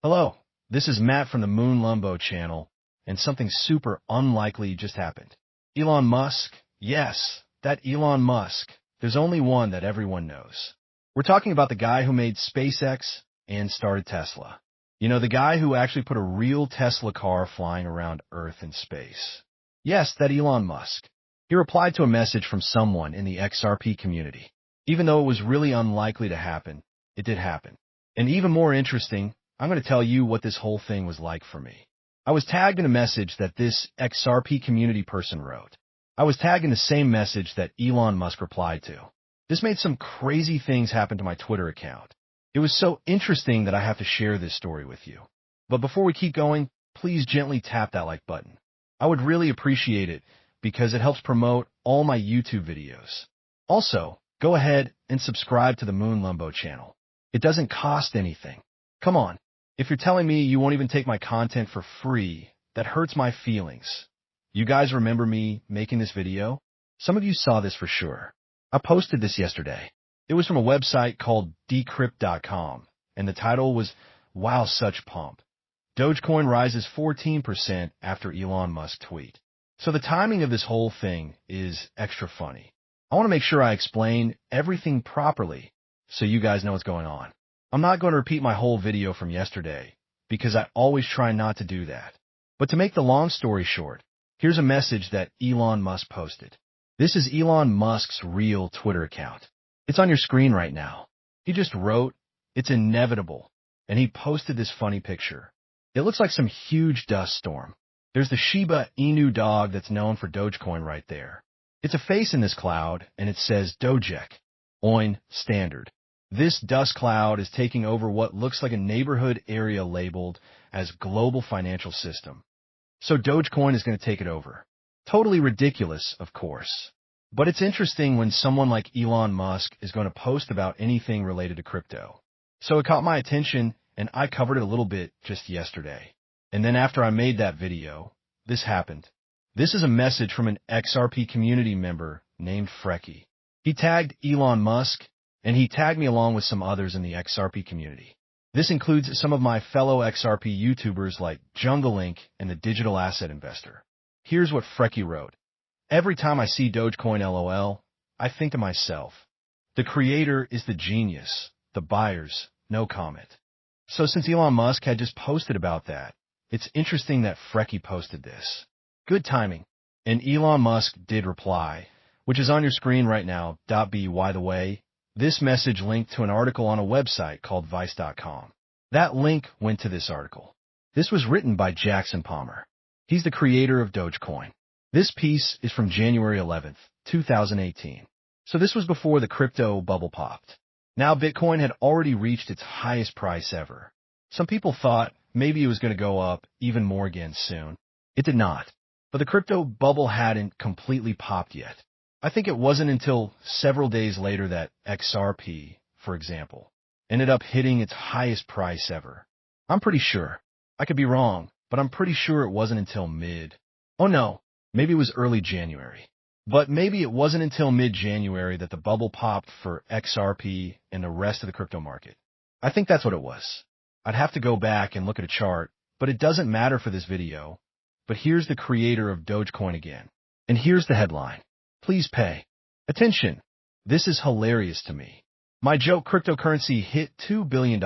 Hello, this is Matt from the Moon Lumbo channel, and something super unlikely just happened. Elon Musk, yes, that Elon Musk, there's only one that everyone knows. We're talking about the guy who made SpaceX and started Tesla. You know, the guy who actually put a real Tesla car flying around Earth in space. Yes, that Elon Musk. He replied to a message from someone in the XRP community. Even though it was really unlikely to happen, it did happen. And even more interesting, I'm going to tell you what this whole thing was like for me. I was tagged in a message that this XRP community person wrote. I was tagged in the same message that Elon Musk replied to. This made some crazy things happen to my Twitter account. It was so interesting that I have to share this story with you. But before we keep going, please gently tap that like button. I would really appreciate it because it helps promote all my YouTube videos. Also, go ahead and subscribe to the Moon Lumbo channel. It doesn't cost anything. Come on. If you're telling me you won't even take my content for free, that hurts my feelings. You guys remember me making this video? Some of you saw this for sure. I posted this yesterday. It was from a website called decrypt.com, and the title was, "Wow, such pump. Dogecoin rises 14% after Elon Musk tweet." So the timing of this whole thing is extra funny. I want to make sure I explain everything properly so you guys know what's going on. I'm not going to repeat my whole video from yesterday because I always try not to do that. But to make the long story short, here's a message that Elon Musk posted. This is Elon Musk's real Twitter account. It's on your screen right now. He just wrote, "It's inevitable," and he posted this funny picture. It looks like some huge dust storm. There's the Shiba Inu dog that's known for Dogecoin right there. It's a face in this cloud, and it says Dojek, OIN standard. This dust cloud is taking over what looks like a neighborhood area labeled as global financial system. So Dogecoin is going to take it over. Totally ridiculous, of course. But it's interesting when someone like Elon Musk is going to post about anything related to crypto. So it caught my attention, and I covered it a little bit just yesterday. And then after I made that video, this happened. This is a message from an XRP community member named Frecky. He tagged Elon Musk, and he tagged me along with some others in the XRP community. This includes some of my fellow XRP YouTubers like Jungle Inc. and the Digital Asset Investor. Here's what Frecky wrote. "Every time I see Dogecoin LOL, I think to myself, the creator is the genius, the buyers, no comment." So since Elon Musk had just posted about that, it's interesting that Frecky posted this. Good timing. And Elon Musk did reply, which is on your screen right now. By the way, this message linked to an article on a website called Vice.com. That link went to this article. This was written by Jackson Palmer. He's the creator of Dogecoin. This piece is from January 11th, 2018. So this was before the crypto bubble popped. Now Bitcoin had already reached its highest price ever. Some people thought maybe it was going to go up even more again soon. It did not. But the crypto bubble hadn't completely popped yet. I think it wasn't until several days later that XRP, for example, ended up hitting its highest price ever. I'm pretty sure. I could be wrong, but I'm pretty sure it wasn't until maybe it was early January. But maybe it wasn't until mid-January that the bubble popped for XRP and the rest of the crypto market. I think that's what it was. I'd have to go back and look at a chart, but it doesn't matter for this video. But here's the creator of Dogecoin again. And here's the headline. Please pay attention. This is hilarious to me. My joke cryptocurrency hit $2 billion,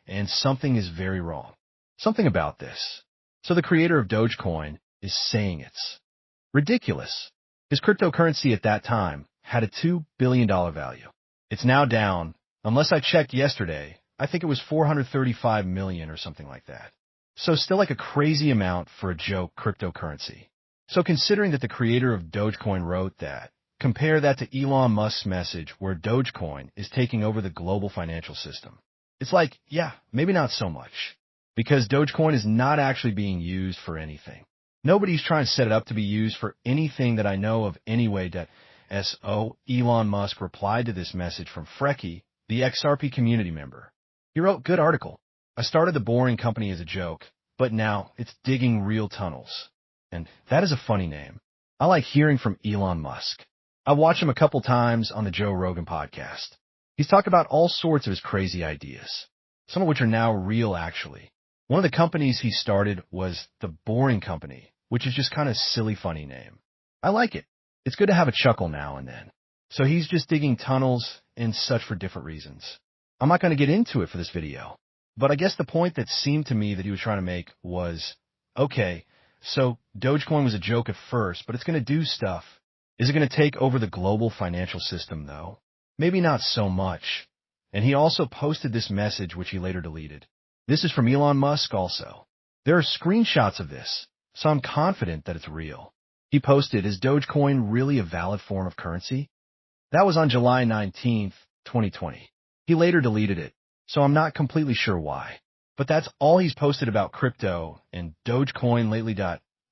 and something is very wrong. Something about this. So the creator of Dogecoin is saying it's ridiculous. His cryptocurrency at that time had a $2 billion value. It's now down. Unless I checked yesterday, I think it was 435 million or something like that. So still like a crazy amount for a joke cryptocurrency. So considering that the creator of Dogecoin wrote that, compare that to Elon Musk's message where Dogecoin is taking over the global financial system. It's like, yeah, maybe not so much. Because Dogecoin is not actually being used for anything. Nobody's trying to set it up to be used for anything that I know of anyway. Elon Musk replied to this message from Frecky, the XRP community member. He wrote, "Good article. I started the boring company as a joke, but now it's digging real tunnels." And that is a funny name. I like hearing from Elon Musk. I watch him a couple times on the Joe Rogan podcast. He's talked about all sorts of his crazy ideas, some of which are now real actually. One of the companies he started was The Boring Company, which is just kind of silly funny name. I like it. It's good to have a chuckle now and then. So he's just digging tunnels and such for different reasons. I'm not going to get into it for this video, but I guess the point that seemed to me that he was trying to make was, okay, so Dogecoin was a joke at first, but it's going to do stuff. Is it going to take over the global financial system, though? Maybe not so much. And he also posted this message, which he later deleted. This is from Elon Musk also. There are screenshots of this, so I'm confident that it's real. He posted, is Dogecoin really a valid form of currency? That was on July 19th, 2020. He later deleted it, so I'm not completely sure why. But that's all he's posted about crypto and Dogecoin lately.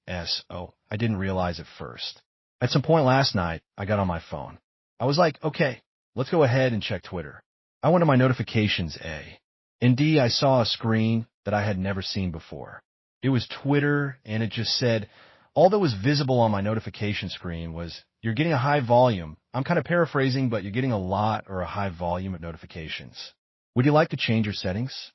I didn't realize at first. At some point last night, I got on my phone. I was like, okay, let's go ahead and check Twitter. I went to my notifications and D, I saw a screen that I had never seen before. It was Twitter, and it just said, all that was visible on my notification screen was, you're getting a high volume. I'm kind of paraphrasing, but you're getting a lot or a high volume of notifications. Would you like to change your settings?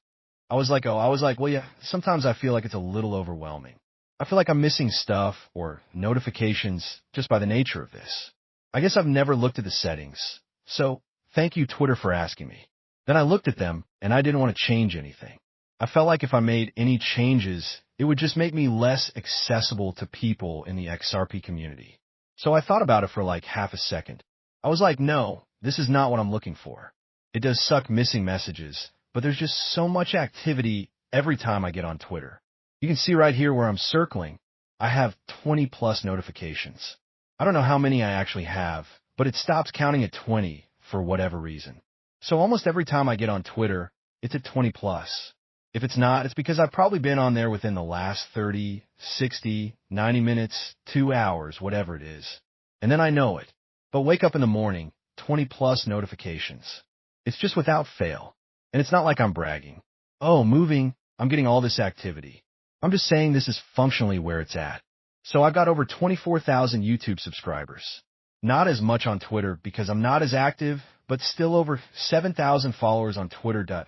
I was like, well, yeah, sometimes I feel like it's a little overwhelming. I feel like I'm missing stuff or notifications just by the nature of this. I guess I've never looked at the settings. So thank you, Twitter, for asking me. Then I looked at them, and I didn't want to change anything. I felt like if I made any changes, it would just make me less accessible to people in the XRP community. So I thought about it for like half a second. I was like, no, this is not what I'm looking for. It does suck missing messages, but there's just so much activity every time I get on Twitter. You can see right here where I'm circling, I have 20 plus notifications. I don't know how many I actually have, but it stops counting at 20 for whatever reason. So almost every time I get on Twitter, it's at 20 plus. If it's not, it's because I've probably been on there within the last 30, 60, 90 minutes, 2 hours, whatever it is. And then I know it. But wake up in the morning, 20 plus notifications. It's just without fail. And it's not like I'm bragging. Oh, moving, I'm getting all this activity. I'm just saying this is functionally where it's at. So I've got over 24,000 YouTube subscribers. Not as much on Twitter because I'm not as active, but still over 7,000 followers on Twitter.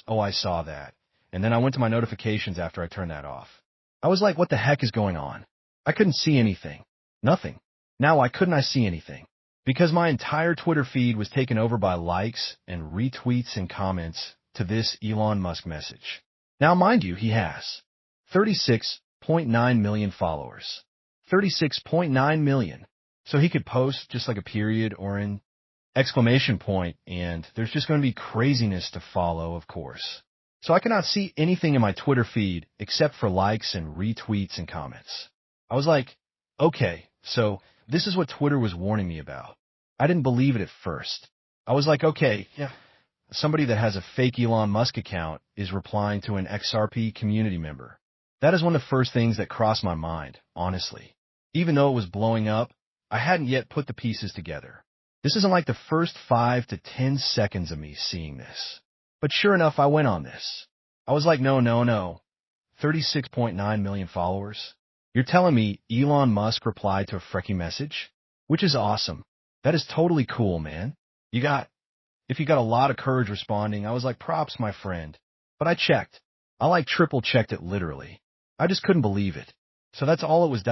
Oh, I saw that. And then I went to my notifications after I turned that off. I was like, what the heck is going on? I couldn't see anything. Nothing. Now, why couldn't I see anything? Because my entire Twitter feed was taken over by likes and retweets and comments to this Elon Musk message. Now, mind you, he has 36.9 million followers. 36.9 million. So he could post just like a period or an exclamation point, and there's just going to be craziness to follow, of course. So I cannot see anything in my Twitter feed except for likes and retweets and comments. I was like, okay, so this is what Twitter was warning me about. I didn't believe it at first. I was like, okay, yeah, somebody that has a fake Elon Musk account is replying to an XRP community member. That is one of the first things that crossed my mind, honestly. Even though it was blowing up, I hadn't yet put the pieces together. This isn't like the first 5 to 10 seconds of me seeing this. But sure enough, I went on this. I was like, no. 36.9 million followers? You're telling me Elon Musk replied to a freaking message? Which is awesome. That is totally cool, man. If you got a lot of courage responding, I was like, props, my friend. But I checked. I like triple checked it literally. I just couldn't believe it. So that's all it was.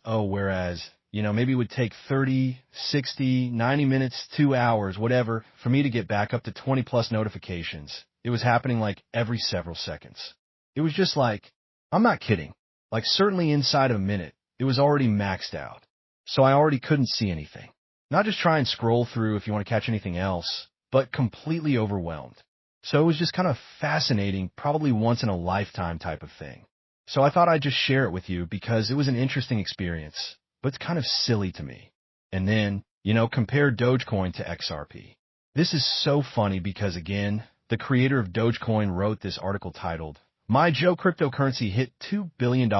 Whereas, maybe it would take 30, 60, 90 minutes, 2 hours, whatever, for me to get back up to 20 plus notifications. It was happening like every several seconds. It was just like, I'm not kidding. Like certainly inside of a minute, it was already maxed out. So I already couldn't see anything. Not just try and scroll through if you want to catch anything else, but completely overwhelmed. So it was just kind of fascinating, probably once in a lifetime type of thing. So I thought I'd just share it with you because it was an interesting experience, but it's kind of silly to me. And then, compare Dogecoin to XRP. This is so funny because, again, the creator of Dogecoin wrote this article titled, "My Joe Cryptocurrency Hit $2 billion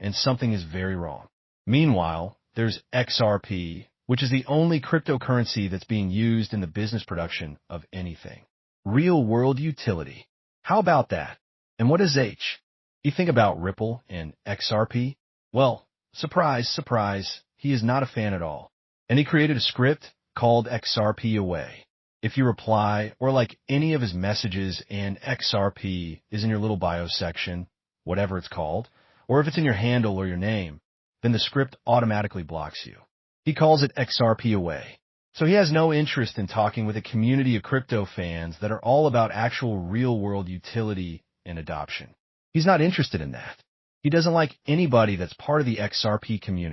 and Something is Very Wrong." Meanwhile, there's XRP, which is the only cryptocurrency that's being used in the business production of anything. Real-world utility. How about that? And what is H? You think about Ripple and XRP? Well, surprise, surprise, he is not a fan at all. And he created a script called XRP Away. If you reply or like any of his messages and XRP is in your little bio section, whatever it's called, or if it's in your handle or your name, then the script automatically blocks you. He calls it XRP away. So he has no interest in talking with a community of crypto fans that are all about actual real-world utility and adoption. He's not interested in that. He doesn't like anybody that's part of the XRP community.